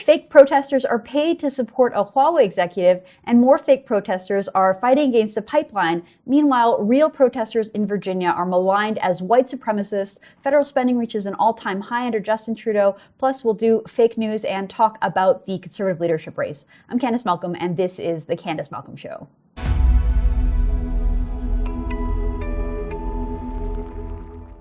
Fake protesters are paid to support a Huawei executive, and more fake protesters are fighting against a pipeline. Meanwhile, real protesters in Virginia are maligned as white supremacists. Federal spending reaches an all-time high under Justin Trudeau. Plus, we'll do fake news and talk about the Conservative leadership race. I'm Candice Malcolm, and this is the Candice Malcolm Show.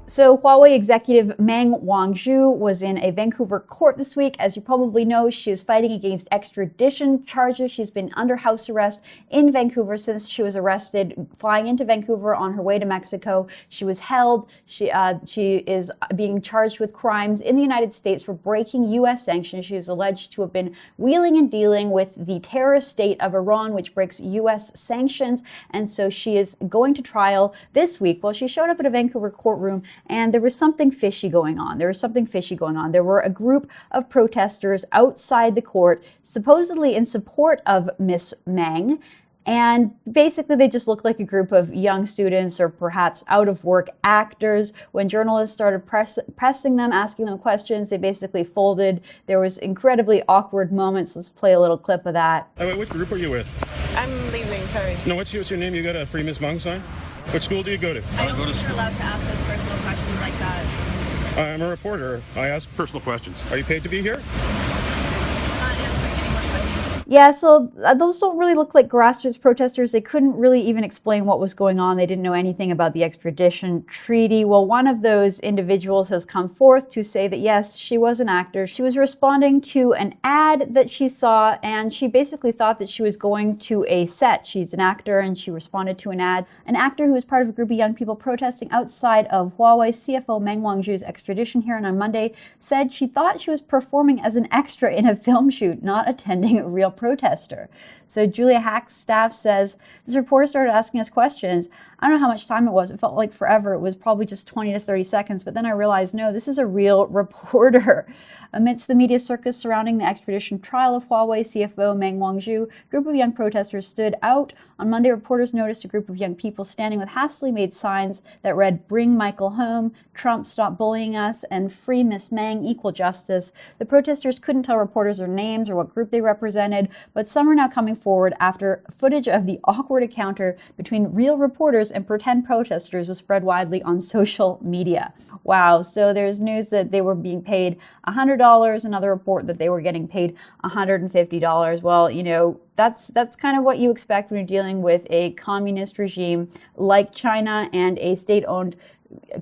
So Huawei executive Meng Wanzhou was in a Vancouver court this week. As you probably know, she is fighting against extradition charges. She's been under house arrest in Vancouver since she was arrested flying into Vancouver on her way to Mexico. She was held. She is being charged with crimes in the United States for breaking U.S. sanctions. She is alleged to have been wheeling and dealing with the terrorist state of Iran, which breaks U.S. sanctions. And so she is going to trial this week. Well, she showed up at a Vancouver courtroom, and there was something fishy going on. There were a group of protesters outside the court, supposedly in support of Miss Meng. And basically, they just looked like a group of young students or perhaps out-of-work actors. When journalists started pressing them, asking them questions, they basically folded. There was incredibly awkward moments. Let's play a little clip of that. Wait, which group are you with? I'm leaving, sorry. No, what's your name? You got a Free Miss Meng sign? Which school do you go to? I don't think you're allowed to ask us personal questions like that. I'm a reporter. I ask personal questions. Are you paid to be here? I'm not answering any more questions. Yeah, so those don't really look like grassroots protesters. They couldn't really even explain what was going on. They didn't know anything about the extradition treaty. Well, one of those individuals has come forth to say that, yes, she was an actor. She was responding to an ad that she saw, and she basically thought that she was going to a set. She's an actor, and she responded to an ad. An actor who was part of a group of young people protesting outside of Huawei, CFO Meng Wanzhou's extradition hearing on Monday, said she thought she was performing as an extra in a film shoot, not attending a real protester. So Julia Hack's staff says, this reporter started asking us questions. I don't know how much time it was. It felt like forever. It was probably just 20 to 30 seconds. But then I realized, no, this is a real reporter. Amidst the media circus surrounding the extradition trial of Huawei CFO Meng Wanzhou, a group of young protesters stood out. On Monday, reporters noticed a group of young people standing with hastily made signs that read, "Bring Michael home," "Trump, stop bullying us," and "Free Miss Meng, equal justice." The protesters couldn't tell reporters their names or what group they represented, but some are now coming forward after footage of the awkward encounter between real reporters and pretend protesters was spread widely on social media. Wow, so there's news that they were being paid $100, another report that they were getting paid $150. Well, you know, that's kind of what you expect when you're dealing with a communist regime like China and a state-owned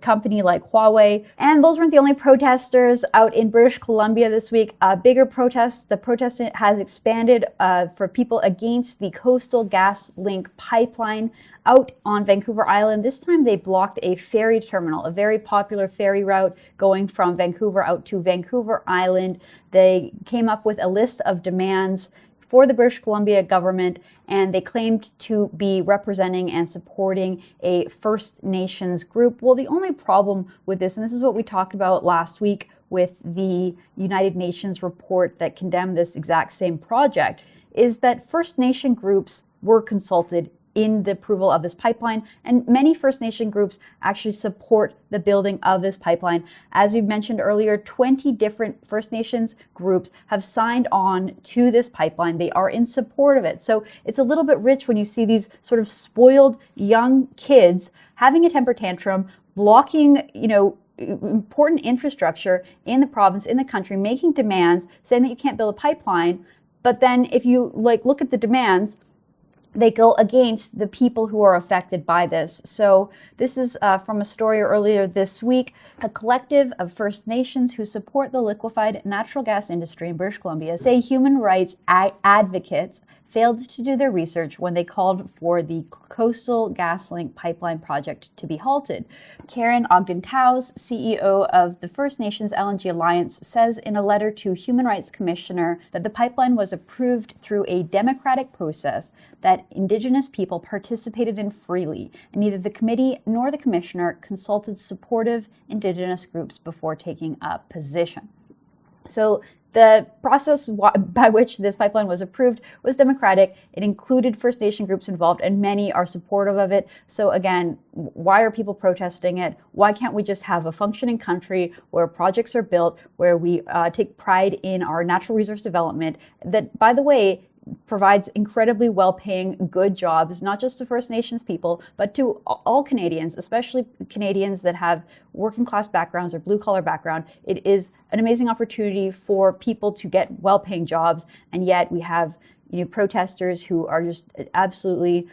company like Huawei. And those weren't the only protesters out in British Columbia this week. Bigger protests. The protest has expanded for people against the Coastal GasLink pipeline out on Vancouver Island. This time they blocked a ferry terminal, a very popular ferry route going from Vancouver out to Vancouver Island. They came up with a list of demands for the British Columbia government, and they claimed to be representing and supporting a First Nations group. Well, the only problem with this, and this is what we talked about last week with the United Nations report that condemned this exact same project, is that First Nation groups were consulted in the approval of this pipeline, and many First Nation groups actually support the building of this pipeline. As we mentioned earlier, 20 different First Nations groups have signed on to this pipeline. They are in support of it. So it's a little bit rich when you see these sort of spoiled young kids having a temper tantrum, blocking, important infrastructure in the province, in the country, making demands, saying that you can't build a pipeline. But then if you look at the demands, they go against the people who are affected by this. So this is from a story earlier this week. A collective of First Nations who support the liquefied natural gas industry in British Columbia say human rights advocates failed to do their research when they called for the Coastal GasLink pipeline project to be halted. Karen Ogden-Towse, CEO of the First Nations LNG Alliance, says in a letter to Human Rights Commissioner that the pipeline was approved through a democratic process that Indigenous people participated in freely, and neither the committee nor the commissioner consulted supportive Indigenous groups before taking a position. So The process by which this pipeline was approved was democratic. It included First Nation groups involved, and many are supportive of it. So again, why are people protesting it? Why can't we just have a functioning country where projects are built, where we take pride in our natural resource development that, by the way, provides incredibly well-paying, good jobs, not just to First Nations people, but to all Canadians, especially Canadians that have working class backgrounds or blue-collar background. It is an amazing opportunity for people to get well-paying jobs, and yet we have protesters who are just absolutely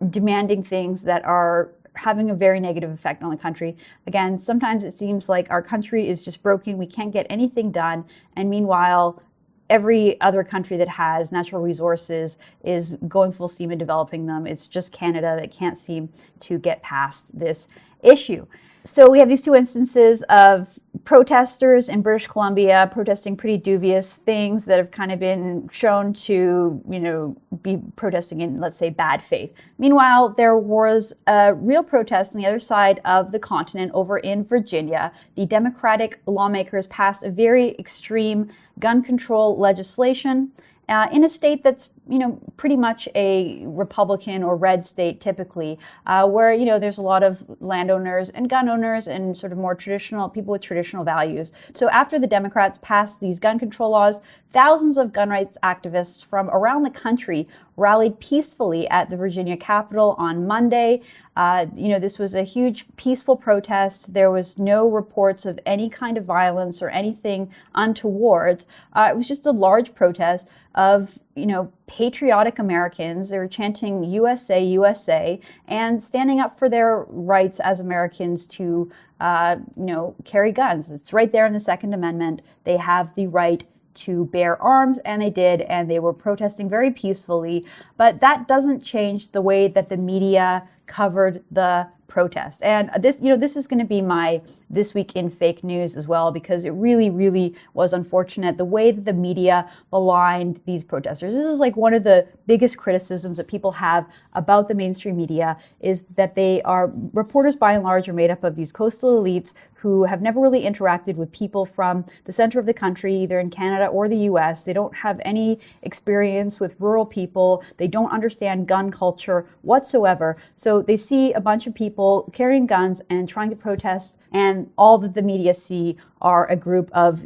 demanding things that are having a very negative effect on the country. Again, sometimes it seems like our country is just broken. We can't get anything done, and meanwhile, every other country that has natural resources is going full steam in developing them. It's just Canada that can't seem to get past this issue. So we have these two instances of protesters in British Columbia protesting pretty dubious things that have kind of been shown to, be protesting in, let's say, bad faith. Meanwhile, there was a real protest on the other side of the continent over in Virginia. The Democratic lawmakers passed a very extreme gun control legislation in a state that's pretty much a Republican or red state typically, where, there's a lot of landowners and gun owners and sort of more traditional people with traditional values. So after the Democrats passed these gun control laws, thousands of gun rights activists from around the country rallied peacefully at the Virginia Capitol on Monday. This was a huge peaceful protest. There was no reports of any kind of violence or anything untoward. It was just a large protest of, patriotic Americans. They were chanting USA, USA, and standing up for their rights as Americans to, carry guns. It's right there in the Second Amendment. They have the right to bear arms, and they did, and they were protesting very peacefully. But that doesn't change the way that the media covered the protest. And this is going to be my This Week in Fake News as well, because it really, really was unfortunate the way that the media maligned these protesters. This is like one of the biggest criticisms that people have about the mainstream media, is that reporters by and large are made up of these coastal elites who have never really interacted with people from the center of the country, either in Canada or the US. They don't have any experience with rural people. They don't understand gun culture whatsoever. So they see a bunch of people carrying guns and trying to protest, and all that the media see are a group of,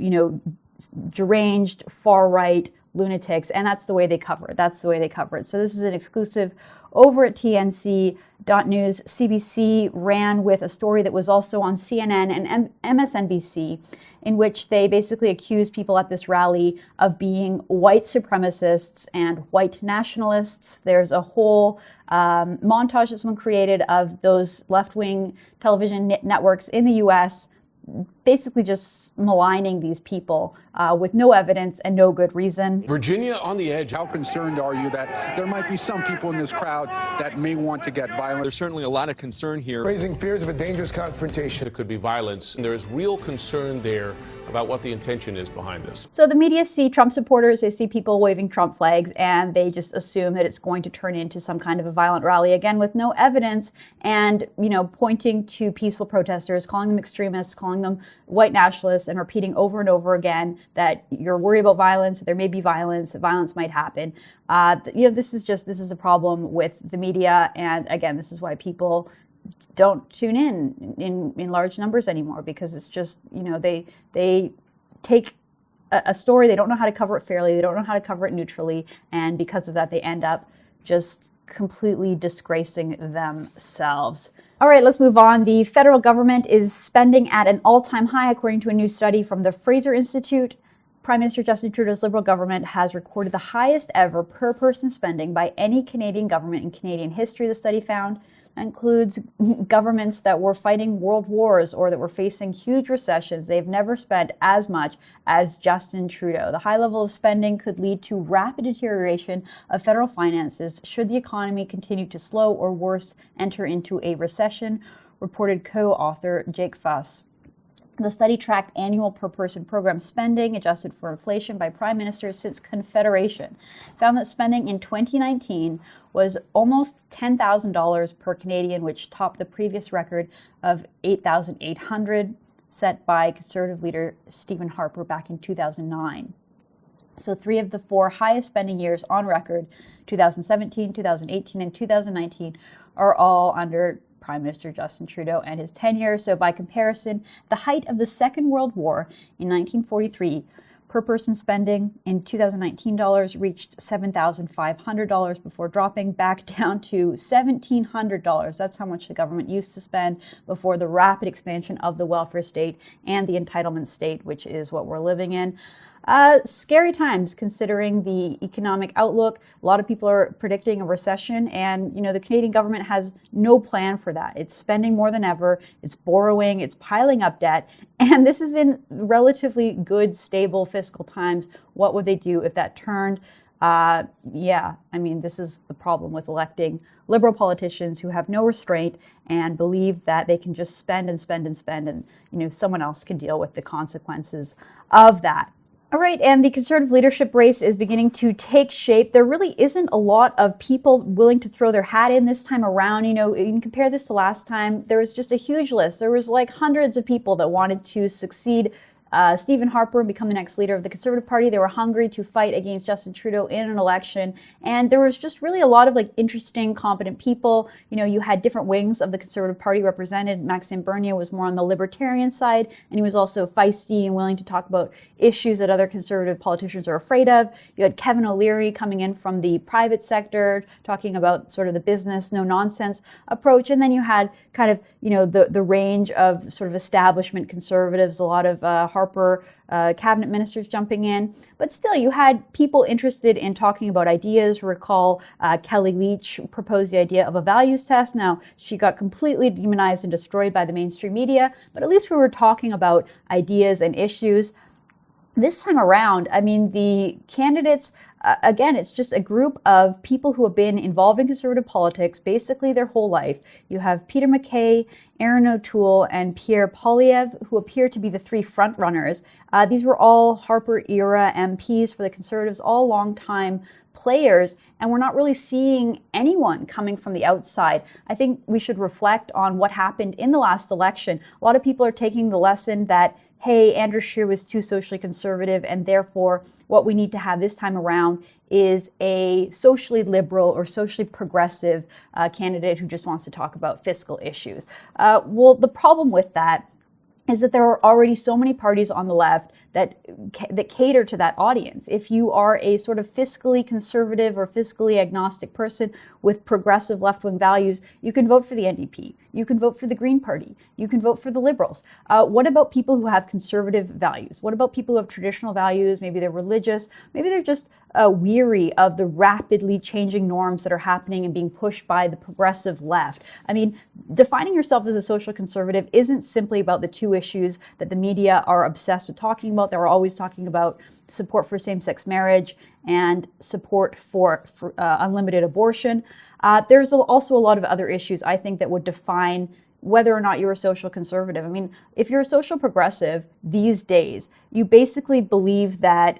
deranged, far-right lunatics, and that's the way they cover it. That's the way they cover it. So this is an exclusive over at TNC.news. CBC ran with a story that was also on CNN and MSNBC, in which they basically accused people at this rally of being white supremacists and white nationalists. There's a whole montage that someone created of those left-wing television networks in the US basically just maligning these people with no evidence and no good reason. Virginia on the edge. How concerned are you that there might be some people in this crowd that may want to get violent? There's certainly a lot of concern here. Raising fears of a dangerous confrontation. There could be violence, and there is real concern there about what the intention is behind this. So the media see Trump supporters, they see people waving Trump flags, and they just assume that it's going to turn into some kind of a violent rally, again, with no evidence, and, pointing to peaceful protesters, calling them extremists, calling them white nationalists, and repeating over and over again that you're worried about violence, that there may be violence, that violence might happen. This is a problem with the media, and again, this is why people don't tune in large numbers anymore, because it's just, they take a story, they don't know how to cover it fairly, they don't know how to cover it neutrally, and because of that, they end up just completely disgracing themselves. All right, let's move on. The federal government is spending at an all-time high, according to a new study from the Fraser Institute. Prime Minister Justin Trudeau's Liberal government has recorded the highest ever per-person spending by any Canadian government in Canadian history, the study found. That includes governments that were fighting world wars or that were facing huge recessions. They've never spent as much as Justin Trudeau. The high level of spending could lead to rapid deterioration of federal finances should the economy continue to slow or worse, enter into a recession, reported co-author Jake Fuss. The study tracked annual per-person program spending adjusted for inflation by prime ministers since Confederation, found that spending in 2019 was almost $10,000 per Canadian, which topped the previous record of $8,800 set by Conservative leader Stephen Harper back in 2009. So 3 of the 4 highest spending years on record, 2017, 2018, and 2019, are all under Prime Minister Justin Trudeau and his tenure. So by comparison, the height of the Second World War in 1943, per person spending in 2019 dollars reached $7,500 before dropping back down to $1,700. That's how much the government used to spend before the rapid expansion of the welfare state and the entitlement state, which is what we're living in. Scary times considering the economic outlook. A lot of people are predicting a recession, and the Canadian government has no plan for that. It's spending more than ever, it's borrowing, it's piling up debt, and this is in relatively good, stable fiscal times. What would they do if that turned? This is the problem with electing Liberal politicians who have no restraint and believe that they can just spend and spend and spend, and someone else can deal with the consequences of that. All right, and the Conservative leadership race is beginning to take shape. There really isn't a lot of people willing to throw their hat in this time around. You can compare this to last time. There was just a huge list. There was like hundreds of people that wanted to succeed Stephen Harper and become the next leader of the Conservative Party. They were hungry to fight against Justin Trudeau in an election. And there was just really a lot of interesting, competent people. You had different wings of the Conservative Party represented. Maxime Bernier was more on the libertarian side, and he was also feisty and willing to talk about issues that other Conservative politicians are afraid of. You had Kevin O'Leary coming in from the private sector, talking about sort of the business, no nonsense approach. And then you had kind of, the range of sort of establishment Conservatives, a lot of Harper cabinet ministers jumping in. But still, you had people interested in talking about ideas. Recall Kelly Leach proposed the idea of a values test. Now, she got completely demonized and destroyed by the mainstream media, but at least we were talking about ideas and issues. This time around, the candidates, again, it's just a group of people who have been involved in Conservative politics basically their whole life. You have Peter MacKay, Erin O'Toole, and Pierre Poilievre, who appear to be the 3 frontrunners. These were all Harper-era MPs for the Conservatives, all long-time players, and we're not really seeing anyone coming from the outside. I think we should reflect on what happened in the last election. A lot of people are taking the lesson that, hey, Andrew Scheer was too socially conservative, and therefore what we need to have this time around is a socially liberal or socially progressive candidate who just wants to talk about fiscal issues. Well, the problem with that is that there are already so many parties on the left that cater to that audience. If you are a sort of fiscally conservative or fiscally agnostic person with progressive left-wing values, you can vote for the NDP. You can vote for the Green Party. You can vote for the Liberals. What about people who have conservative values? What about people who have traditional values? Maybe they're religious. Maybe they're just weary of the rapidly changing norms that are happening and being pushed by the progressive left. Defining yourself as a social conservative isn't simply about the 2 issues that the media are obsessed with talking about. They're always talking about support for same-sex marriage and support for unlimited abortion. There's also a lot of other issues, I think, that would define whether or not you're a social conservative. If you're a social progressive these days, you basically believe that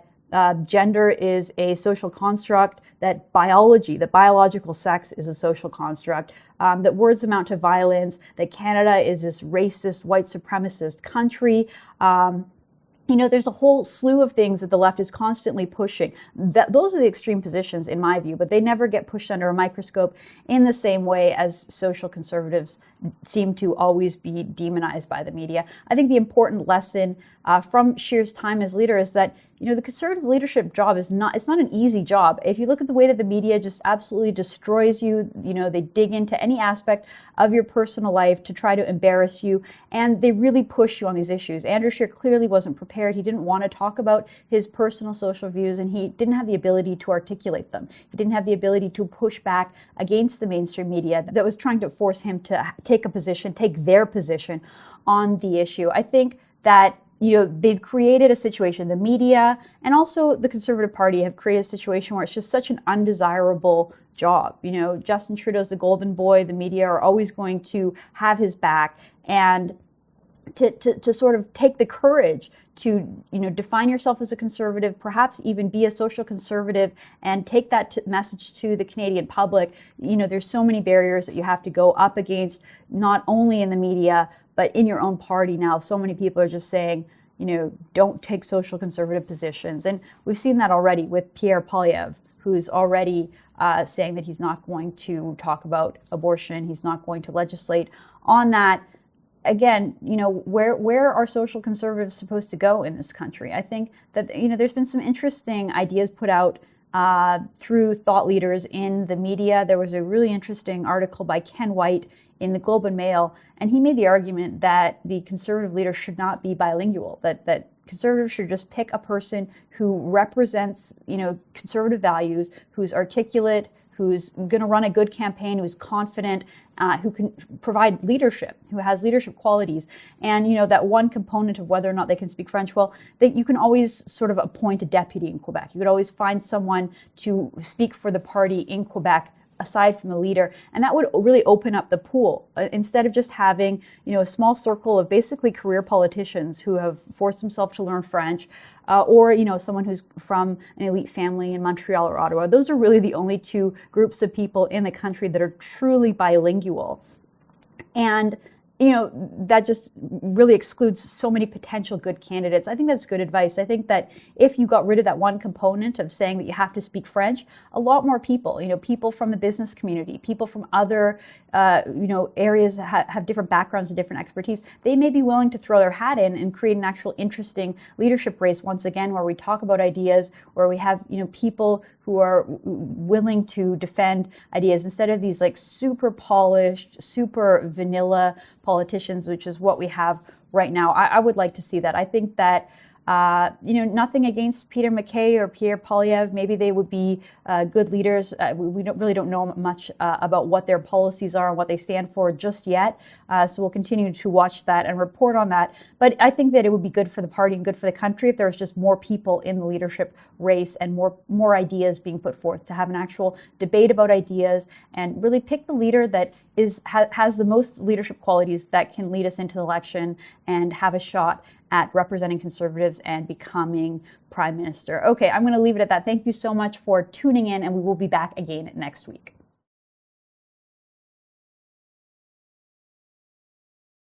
gender is a social construct, that biological sex is a social construct, that words amount to violence, that Canada is this racist, white supremacist country. There's a whole slew of things that the left is constantly pushing. Those are the extreme positions, in my view, but they never get pushed under a microscope in the same way as social conservatives seem to always be demonized by the media. I think the important lesson from Scheer's time as leader is that the Conservative leadership job it's not an easy job. If you look at the way that the media just absolutely destroys you, they dig into any aspect of your personal life to try to embarrass you, and they really push you on these issues. Andrew Scheer clearly wasn't prepared. He didn't want to talk about his personal social views, and he didn't have the ability to articulate them. He didn't have the ability to push back against the mainstream media that was trying to force him to take their position on the issue. I think that they've created a situation, the media and also the Conservative Party have created a situation where it's just such an undesirable job. Justin Trudeau's the golden boy. The media are always going to have his back, and to sort of take the courage to define yourself as a conservative, perhaps even be a social conservative, and take that message to the Canadian public. There's so many barriers that you have to go up against, not only in the media but in your own party now. So many people are just saying, don't take social conservative positions. And we've seen that already with Pierre Poilievre, who's already saying that he's not going to talk about abortion. He's not going to legislate on that. Again, where are social conservatives supposed to go in this country? I think that, there's been some interesting ideas put out through thought leaders in the media. There was a really interesting article by Ken White in the Globe and Mail, and he made the argument that the conservative leader should not be bilingual, that conservatives should just pick a person who represents, conservative values, who's articulate, who's going to run a good campaign, who's confident, who can provide leadership, who has leadership qualities. And, that one component of whether or not they can speak French, well, you can always sort of appoint a deputy in Quebec. You could always find someone to speak for the party in Quebec aside from the leader. And that would really open up the pool instead of just having, a small circle of basically career politicians who have forced themselves to learn French, or, someone who's from an elite family in Montreal or Ottawa. Those are really the only two groups of people in the country that are truly bilingual. And that just really excludes so many potential good candidates. I think that's good advice. I think that if you got rid of that one component of saying that you have to speak French, a lot more people, people from the business community, people from other, areas that have different backgrounds and different expertise, they may be willing to throw their hat in and create an actual interesting leadership race once again, where we talk about ideas, where we have, people who are willing to defend ideas instead of these like super polished, super vanilla politicians, which is what we have right now. I would like to see that. I think that, nothing against Peter MacKay or Pierre Poilievre. Maybe they would be good leaders. We don't know much about what their policies are and what they stand for just yet. So we'll continue to watch that and report on that. But I think that it would be good for the party and good for the country if there was just more people in the leadership race and more ideas being put forth, to have an actual debate about ideas and really pick the leader that has the most leadership qualities that can lead us into the election and have a shot at representing conservatives and becoming prime minister. Okay, I'm going to leave it at that. Thank you so much for tuning in, and we will be back again next week.